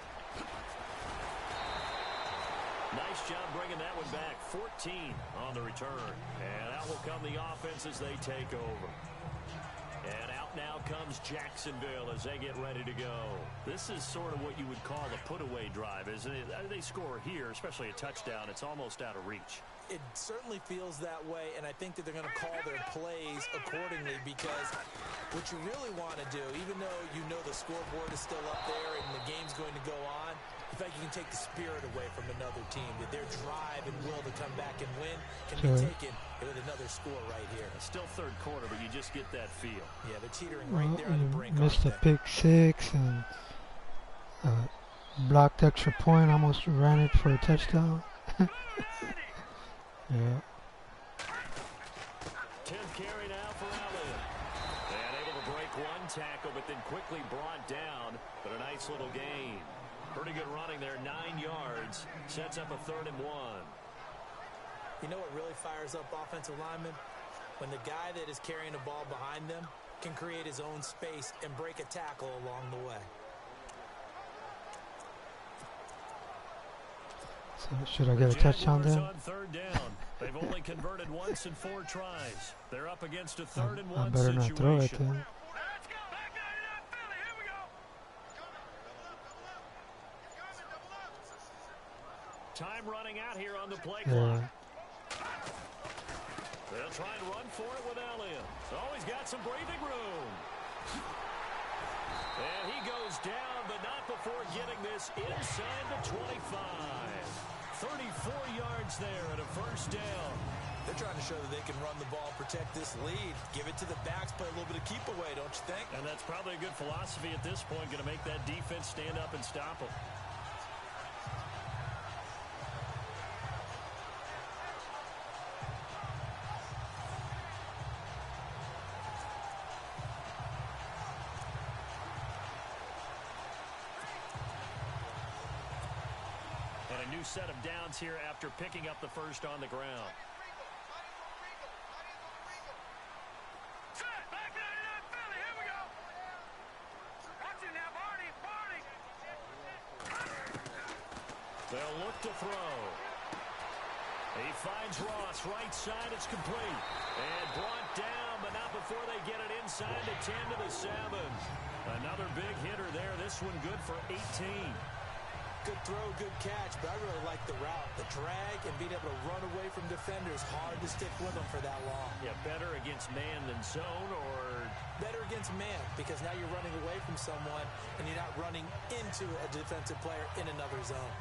Nice job bringing that one back. 14 on the return. And out will come the offense as they take over. And out now comes Jacksonville as they get ready to go. This is sort of what you would call a put-away drive, isn't it? They score here, especially a touchdown. It's almost out of reach. It certainly feels that way, and I think that they're going to call their plays accordingly, because what you really want to do, even though you know the scoreboard is still up there and the game's going to go on, in fact, you can take the spirit away from another team. That their drive and will to come back and win can be taken with another score right here. It's still third quarter, but you just get that feel. Yeah, they're teetering right there on the brink. Missed a pick six and blocked extra point. Almost ran it for a touchdown. Yeah. 10th carry now for Elliott. And able to break one tackle, but then quickly brought down. But a nice little gain. Pretty good running there, 9 yards. Sets up a 3rd and 1. You know what really fires up offensive linemen? When the guy that is carrying the ball behind them can create his own space and break a tackle along the way. So should I get a touchdown there? On 3rd down. They've only converted once in 4 tries. They're up against a 3rd and 1 I better situation. not throw it then. Let's go. Back 99 Philly. Here we go. Time running out here on the play clock. They'll try and run for it with Elliott. Oh, he's got some breathing room. And he goes down, but not before getting this inside the 25. 34 yards there and a 1st down. They're trying to show that they can run the ball, protect this lead, give it to the backs, play a little bit of keep away, don't you think? And that's probably a good philosophy at this point, going to make that defense stand up and stop them. Set of downs here after picking up the 1st on the ground. Set. Back 99 Philly. Here we go. Watch it now, Barney. They'll look to throw. He finds Ross right side. It's complete. And brought down, but not before they get it inside the 10 to the 7. Another big hitter there. This one good for 18. Good throw, good catch, but I really like the route. The drag and being able to run away from defenders. Hard to stick with them for that long. Yeah, better against man than zone, or? Better against man, because now you're running away from someone and you're not running into a defensive player in another zone.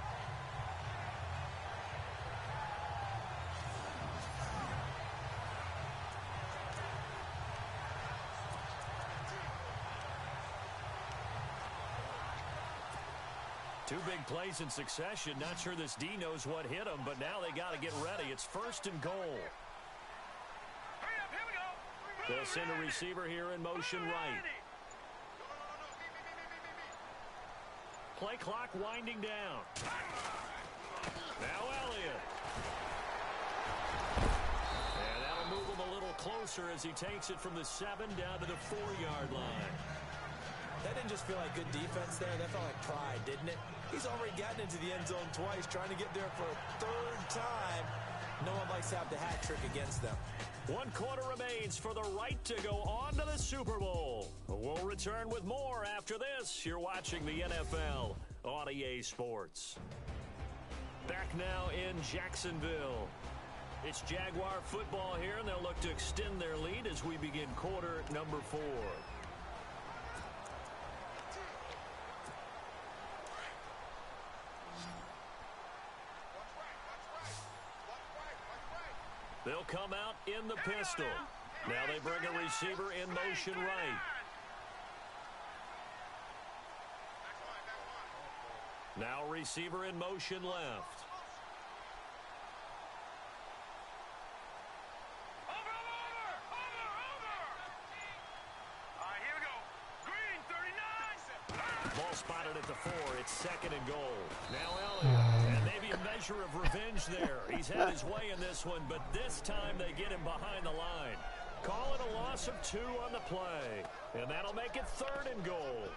Two big plays in succession. Not sure this D knows what hit him, but now they got to get ready. It's 1st and goal. Hurry up. Here we go. They'll send a receiver here in motion right. Play clock winding down. Now Elliott. And that'll move him a little closer as he takes it from the 7 down to the 4-yard line. That didn't just feel like good defense there. That felt like pride, didn't it? He's already gotten into the end zone twice, trying to get there for a 3rd time. No one likes to have the hat trick against them. 1 quarter remains for the right to go on to the Super Bowl. We'll return with more after this. You're watching the NFL on EA Sports. Back now in Jacksonville. It's Jaguar football here, and they'll look to extend their lead as we begin quarter number 4. They'll come out in the pistol. Now they bring a receiver in motion right. Now receiver in motion left. Over. All right, here we go. Green, 39. Ball spotted at the 4. It's 2nd and goal. Now Elliott. And maybe a measure of revenge there. He's had his way in this one, but this time they get him behind the line. Call it a loss of 2 on the play. And that'll make it 3rd and goal.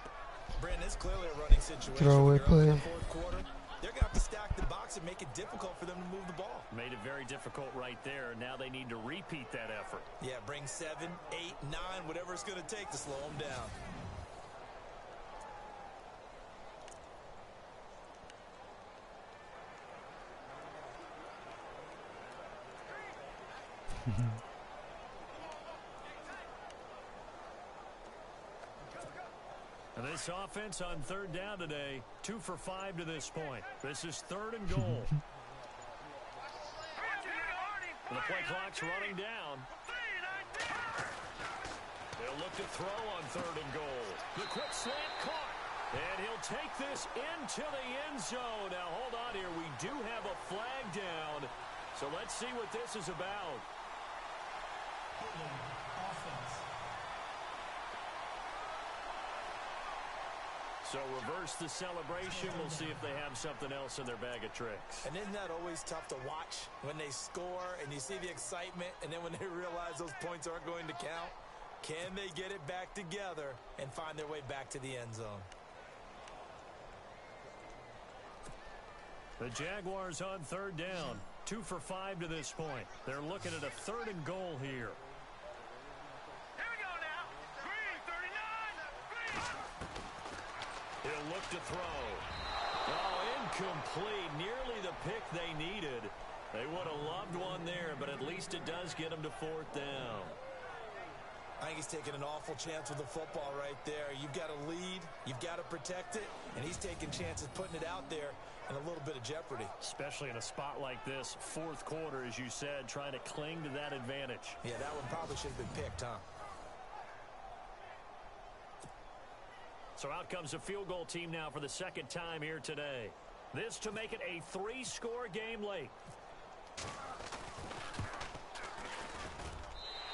Brandon, it's clearly a running situation. Throwaway play. In the fourth quarter, they're going to have to stack the box and make it difficult for them to move the ball. Made it very difficult right there. Now they need to repeat that effort. Yeah, bring 7, 8, 9, whatever it's going to take to slow them down. This offense on 3rd down today, 2 for 5 to this point. This is 3rd and goal. The play clock's running down. They'll look to throw on 3rd and goal. The quick slant caught. And he'll take this into the end zone. Now, hold on here. We do have a flag down. So let's see what this is about. So reverse the celebration. We'll see if they have something else in their bag of tricks. And isn't that always tough to watch when they score and you see the excitement, and then when they realize those points aren't going to count? Can they get it back together and find their way back to the end zone? The Jaguars on 3rd down, 2 for 5 to this point. They're looking at a 3rd and goal here. Here we go now. Green, 39. Green. He'll look to throw. Oh, incomplete. Nearly the pick they needed. They would have loved one there, but at least it does get them to 4th down. I think he's taking an awful chance with the football right there. You've got to lead. You've got to protect it. And he's taking chances putting it out there in a little bit of jeopardy. Especially in a spot like this, 4th quarter, as you said, trying to cling to that advantage. Yeah, that one probably should have been picked, huh? So out comes a field goal team now for the 2nd time here today. This to make it a 3-score game late.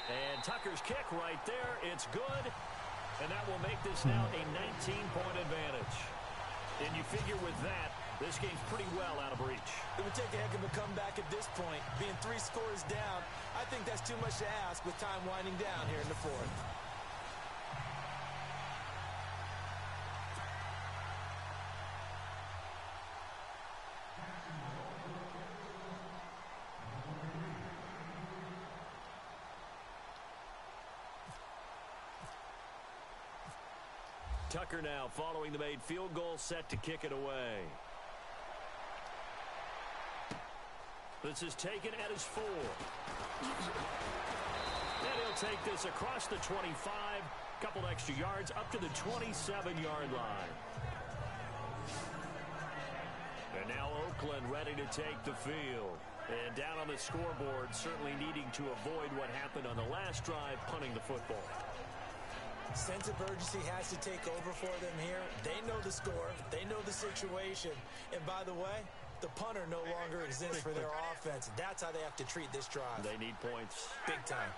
And Tucker's kick right there. It's good. And that will make this now a 19-point advantage. And you figure with that, this game's pretty well out of reach. It would take a heck of a comeback at this point. Being 3 scores down, I think that's too much to ask with time winding down here in the 4th. Tucker now following the made field goal, set to kick it away. This is taken at his 4. And he'll take this across the 25, couple extra yards up to the 27-yard line. And now Oakland ready to take the field. And down on the scoreboard, certainly needing to avoid what happened on the last drive, punting the football. Sense of urgency has to take over for them here. They know the score. They know the situation. And by the way, the punter no longer exists for their offense. That's how they have to treat this drive. They need points. Big time.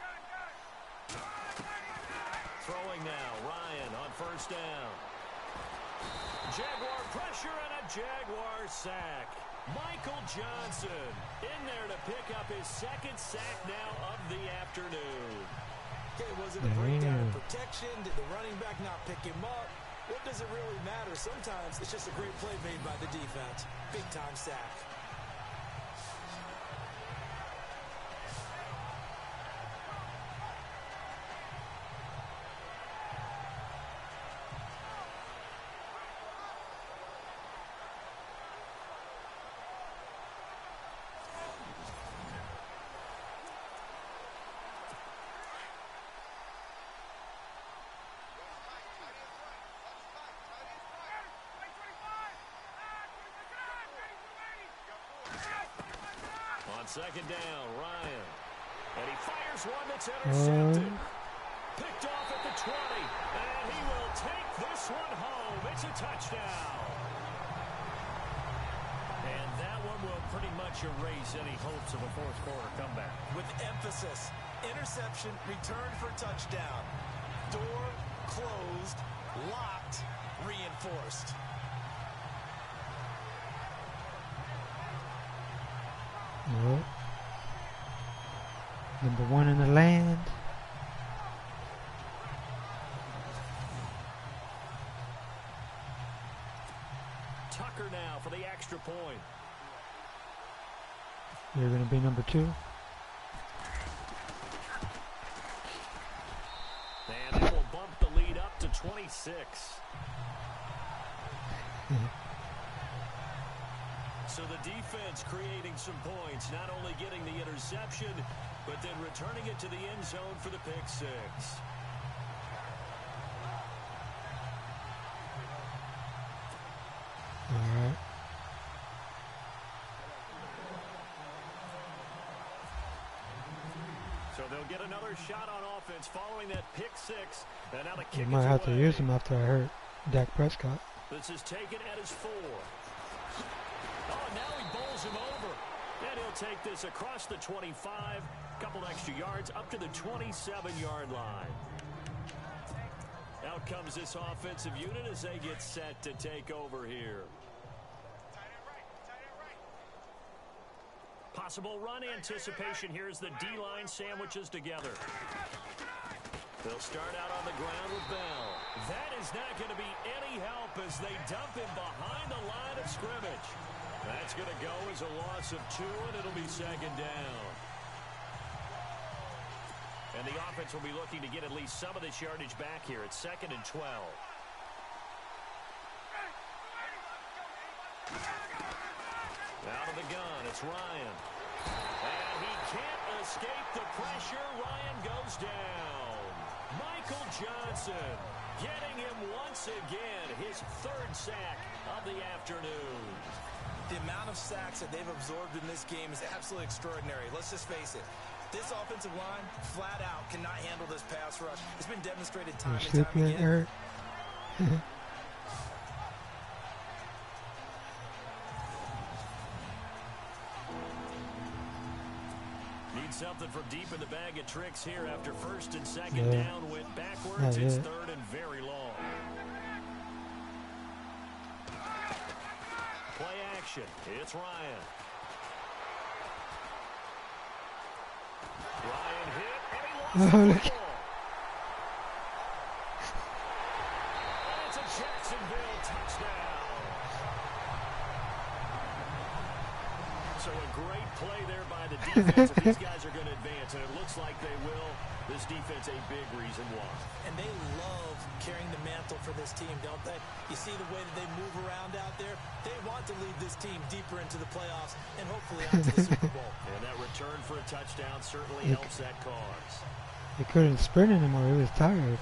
Throwing now, Ryan on 1st down. Jaguar pressure and a Jaguar sack. Michael Johnson in there to pick up his 2nd sack now of the afternoon. Okay, was it a breakdown in protection? Did the running back not pick him up? What does it really matter? Sometimes it's just a great play made by the defense. Big-time sack. On 2nd down, Ryan. And he fires one that's intercepted. Picked off at the 20. And he will take this one home. It's a touchdown. And that one will pretty much erase any hopes of a 4th quarter comeback. With emphasis, interception, return for touchdown. Door closed, locked, reinforced. Yep. Number 1 in the land. Tucker now for the extra point. You're going to be number 2. And that will bump the lead up to 26. So the defense creating some points, not only getting the interception, but then returning it to the end zone for the pick 6. All right. So they'll get another shot on offense following that pick 6. And now the kick You might have to use him after I hurt Dak Prescott. This is taken at his 4. Oh, now he bowls him over. And he'll take this across the 25. Couple extra yards up to the 27-yard line. Out comes this offensive unit as they get set to take over here. Possible run anticipation here as the D-line sandwiches together. They'll start out on the ground with Bell. That is not going to be any help as they dump him behind the line of scrimmage. That's going to go as a loss of 2, and it'll be 2nd down. And the offense will be looking to get at least some of this yardage back here. It's 2nd and 12. Out of the gun, it's Ryan. And he can't escape the pressure. Ryan goes down. Michael Johnson getting him once again, his 3rd sack of the afternoon. The amount of sacks that they've absorbed in this game is absolutely extraordinary. Let's just face it. This offensive line, flat out, cannot handle this pass rush. It's been demonstrated time and time again. Need something from deep in the bag of tricks here after 1st and 2nd down went backwards. It's 3rd and very long. Play action. It's Ryan. Ryan hit, and he lost the ball. And it's a Jacksonville touchdown. So a great play there by the defense. If these guys are going to advance, and it looks like they will, this defense a big reason why. And they love carrying the mantle for this team, don't they? You see the way that they move around out there? They want to lead this team deeper into the playoffs and hopefully on to the Super Bowl. And that return for a touchdown certainly helps that cause. He couldn't sprint anymore. He was tired.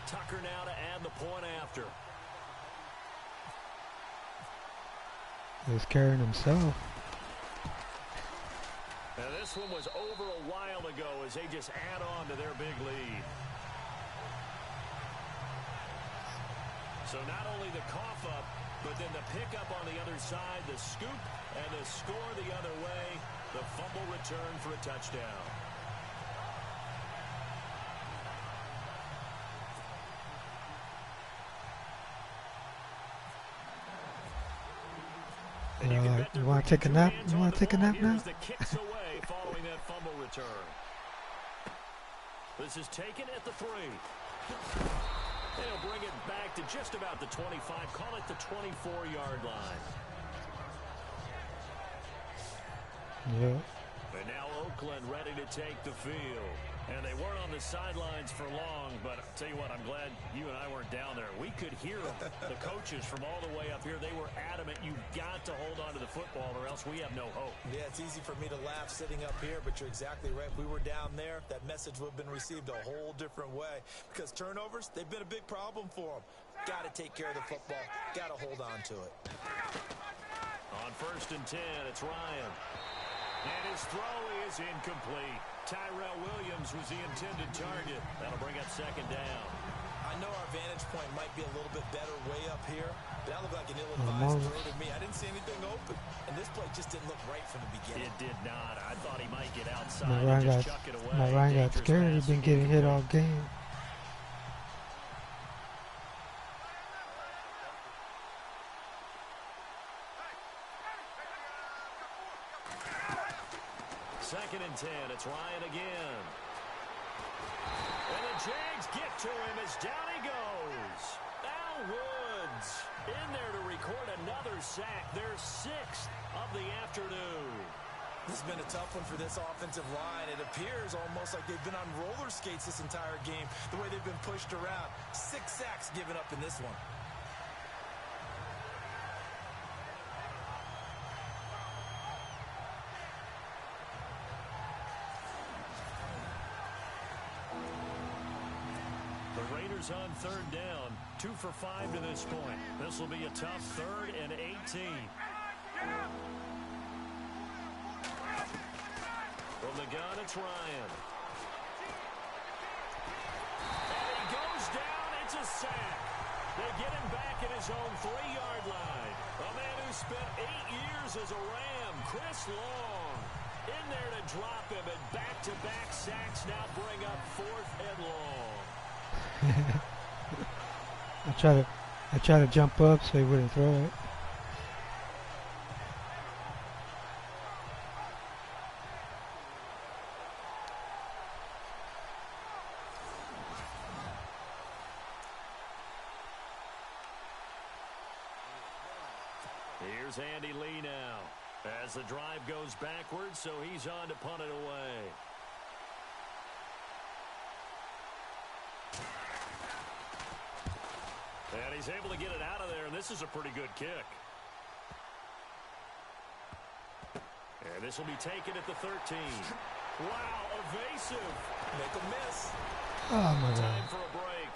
Tucker now to add the point after. He was carrying himself. Now this one was over a while ago as they just add on to their big lead. So not only the cough up, but then the pickup on the other side, the scoop, and the score the other way, the fumble return for a touchdown. You want to take a nap? You want to take a nap now? The kicks away following that fumble return. This is taken at the 3. They'll bring it back to just about the 25. Call it the 24-yard line. Yeah. And now Oakland ready to take the field. And they weren't on the sidelines for long, but I'll tell you what, I'm glad you and I weren't down there. We could hear them. The coaches from all the way up here, they were adamant, you've got to hold on to the football or else we have no hope. Yeah, it's easy for me to laugh sitting up here, but you're exactly right. If we were down there, that message would have been received a whole different way. Because turnovers, they've been a big problem for them. Got to take care of the football. Got to hold on to it. On 1st and 10, it's Ryan. And his throw is incomplete. Tyrell Williams was the intended target. That'll bring up 2nd down. I know our vantage point might be a little bit better way up here, but that looked like an ill-advised throw to me. I didn't see anything open, and this play just didn't look right from the beginning. It did not. I thought he might get outside My and Ryan just chuck it away. got scared. He's been getting hit all game. 2nd and 10. It's Ryan again. And the Jags get to him as down he goes. Al Woods in there to record another sack, their 6th of the afternoon. This has been a tough one for this offensive line. It appears almost like they've been on roller skates this entire game, the way they've been pushed around. 6 sacks given up in this one. The Raiders on 3rd down, 2 for 5 to this point. This will be a tough 3rd and 18. From the gun, it's Ryan. And he goes down. It's a sack. They get him back at his own 3-yard line. A man who spent 8 years as a Ram, Chris Long, in there to drop him. And back-to-back sacks now bring up 4th and long. I try to jump up so he wouldn't throw it. Here's Andy Lee now as the drive goes backwards, so he's on to punt it away. And he's able to get it out of there, and this is a pretty good kick. And this will be taken at the 13. Wow, evasive. Make a miss. Oh, my God. Time for a break.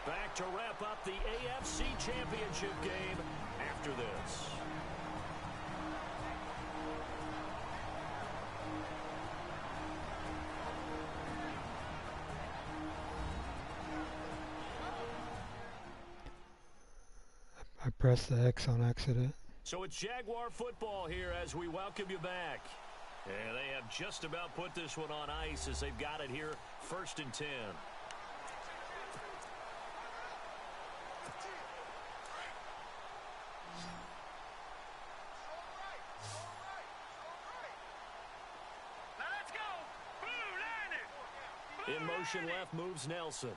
Back to wrap up the AFC Championship game after this. I pressed the X on accident. So it's Jaguar football here as we welcome you back. And they have just about put this one on ice as they've got it here, 1st and 10. Let's go. Blue, line it. In motion left moves Nelson.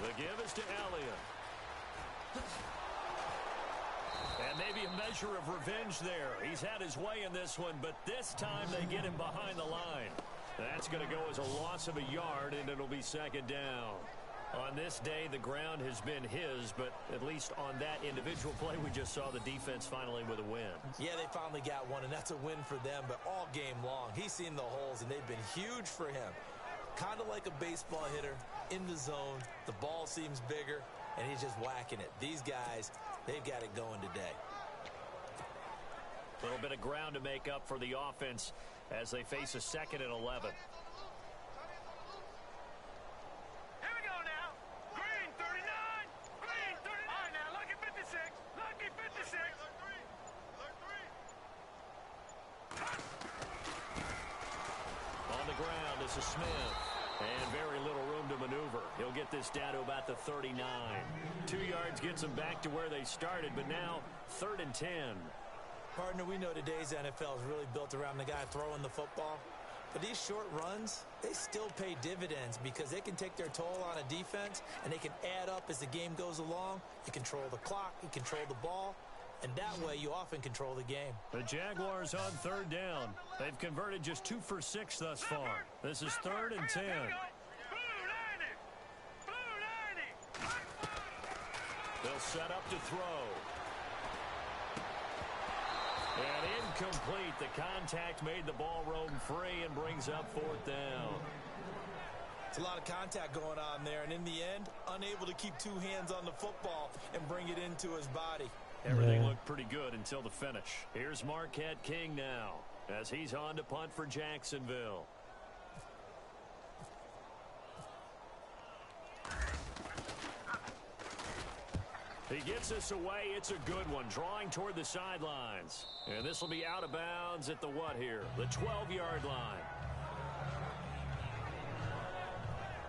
The give is to Elliott. And maybe a measure of revenge there. He's had his way in this one, but this time they get him behind the line. That's going to go as a loss of a yard, and it'll be 2nd down. On this day, the ground has been his, but at least on that individual play, we just saw the defense finally with a win. Yeah, they finally got one, and that's a win for them, but all game long, he's seen the holes, and they've been huge for him. Kind of like a baseball hitter, in the zone, the ball seems bigger, and he's just whacking it. These guys, they've got it going today. A little bit of ground to make up for the offense as they face a 2nd and 11. Here we go now. Green 39. Green 39. All right, now lucky 56. Lucky 56. On the ground, this is Smith. And very little room to maneuver. He'll get this down to about the 39. 2 yards gets them back to where they started, but now 3rd and 10. Partner, we know today's NFL is really built around the guy throwing the football. But these short runs, they still pay dividends because they can take their toll on a defense, and they can add up as the game goes along. You control the clock, you control the ball, and that way you often control the game. The Jaguars on 3rd down. They've converted just 2 for 6 thus far. This is 3rd and 10. Blue, line it. Blue, line it. They'll set up to throw. And incomplete. The contact made the ball roam free and brings up 4th down. It's a lot of contact going on there, and in the end, unable to keep 2 hands on the football and bring it into his body. Everything looked pretty good until the finish. Here's Marquette King now as he's on to punt for Jacksonville. He gets this away. It's a good one, drawing toward the sidelines. And this will be out of bounds at the what here? The 12-yard line.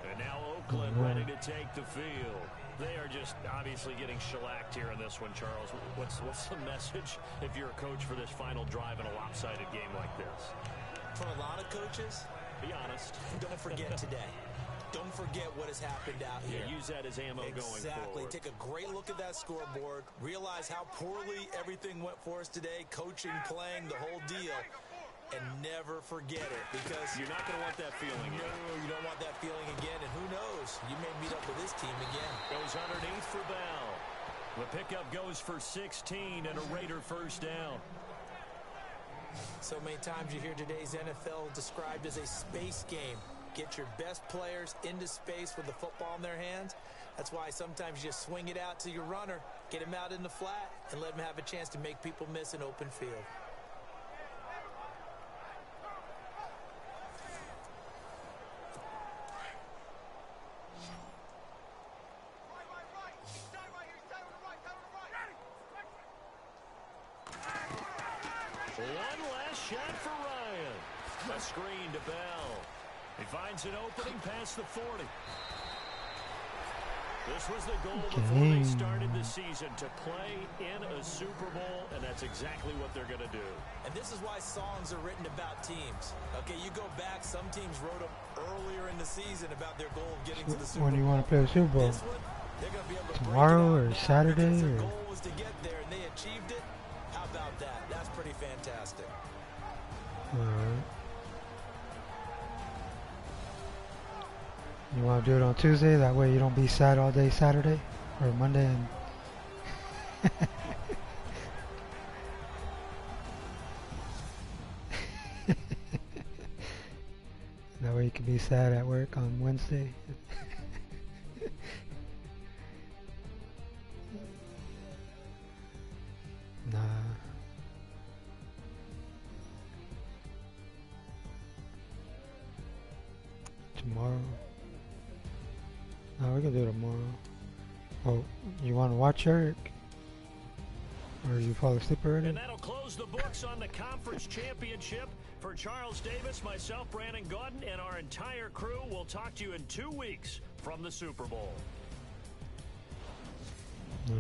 And now Oakland ready to take the field. They are just obviously getting shellacked here in this one, Charles. What's the message if you're a coach for this final drive in a lopsided game like this? For a lot of coaches, be honest. Don't forget today. Don't forget what has happened out here. Yeah, use that as ammo going forward. Exactly. Take a great look at that scoreboard. Realize how poorly everything went for us today. Coaching, playing, the whole deal. And never forget it, because you're not going to want that feeling. No, you don't want that feeling again. And who knows? You may meet up with this team again. Goes underneath for Bell. The pickup goes for 16 and a Raider first down. So many times you hear today's NFL described as a space game. Get your best players into space with the football in their hands. That's why sometimes you swing it out to your runner, get him out in the flat, and let him have a chance to make people miss an open field. One last shot for Ryan. A screen to Bell. He finds an opening past the 40. This was the goal before they started the season, to play in a Super Bowl, and that's exactly what they're going to do. And this is why songs are written about teams. Okay, you go back, some teams wrote them earlier in the season about their goal of getting to the Super Bowl. When you want to play the Super Bowl? This one, they're going to be able to tomorrow break it or out Saturday? Because or? their goal was to get there, and they achieved it. How about that? That's pretty fantastic. All right. You want to do it on Tuesday? That way you don't be sad all day Saturday or Monday. And that way you can be sad at work on Wednesday. Nah. Tomorrow. No, we can do it tomorrow. Oh, you want to watch, Eric? Or you fall asleep already? And that'll close the books on the conference championship. For Charles Davis, myself, Brandon Gaudin, and our entire crew, we'll talk to you in 2 weeks from the Super Bowl. Yeah.